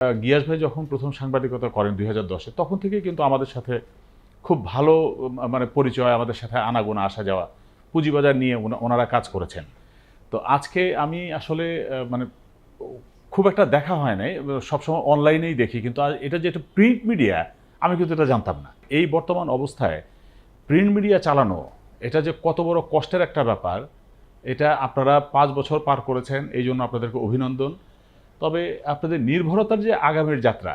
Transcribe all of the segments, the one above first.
গিয়াস ভাই যখন প্রথম সাংবাদিকতা করেন 2010-এ, তখন থেকেই কিন্তু আমাদের সাথে খুব ভালো মানে পরিচয়, আমাদের সাথে আনাগোনা আসা যাওয়া, পুঁজিবাজার নিয়ে ওনারা কাজ করেছেন। তো আজকে আমি আসলে মানে খুব একটা দেখা হয় নাই, সবসময় অনলাইনেই দেখি, কিন্তু এটা যে একটা প্রিন্ট মিডিয়া আমি কিন্তু এটা জানতাম না। এই বর্তমান অবস্থায় প্রিন্ট মিডিয়া চালানো এটা যে কত বড় কষ্টের একটা ব্যাপার, এটা আপনারা 5 বছর পার করেছেন, এই জন্য আপনাদেরকে অভিনন্দন। তবে আপনাদের নির্ভরতার যে আগামীর যাত্রা,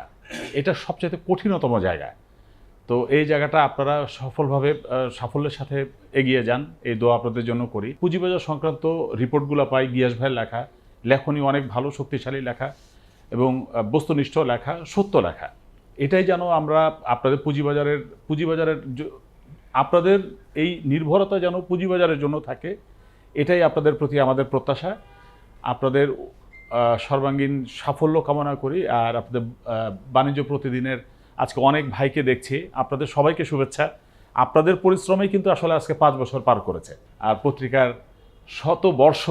এটা সবচেয়ে কঠিনতম জায়গা। তো এই জায়গাটা আপনারা সফলভাবে সাফল্যের সাথে এগিয়ে যান, এই দোয়া আপনাদের জন্য করি। পুঁজিবাজার সংক্রান্ত রিপোর্টগুলো পাই গিয়াস ভাইয়ের লেখা, লেখনী অনেক ভালো, শক্তিশালী লেখা এবং বস্তুনিষ্ঠ লেখা, সত্য লেখা। এটাই যেন আমরা আপনাদের পুঁজিবাজারের আপনাদের এই নির্ভরতা যেন পুঁজিবাজারের জন্য থাকে, এটাই আপনাদের প্রতি আমাদের প্রত্যাশা। আপনাদের সর্বাঙ্গীন সাফল্য কামনা করি। আর আপনাদের বাণিজ্য প্রতিদিনের আজকে অনেক ভাইকে দেখছি, আপনাদের সবাইকে শুভেচ্ছা। আপনাদের পরিশ্রমেই কিন্তু আসলে আজকে 5 বছর পার করেছে। আর পত্রিকার শত বর্ষ,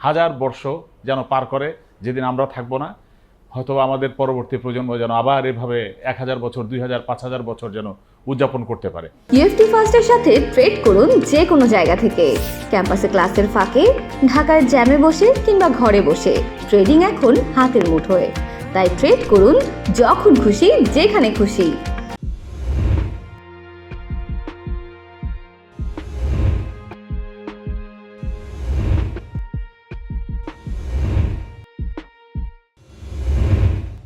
হাজার বর্ষ যেন পার করে, যেদিন আমরা থাকবো না, হয়তো আমাদের পরবর্তী প্রজন্ম যেন আবার এভাবে 1000 বছর, 2000, 5000 বছর যেন উদযাপন করতে পারে। ইএফটি ফার্স্টের সাথে ট্রেড করুন যে কোনো জায়গা থেকে। ক্যাম্পাসে ক্লাসের ফাঁকে, ঢাকার জ্যামে বসে কিংবা ঘরে বসে, ট্রেডিং এখন হাতের মুঠোয়। তাই ট্রেড করুন যখন খুশি, যেখানে খুশি।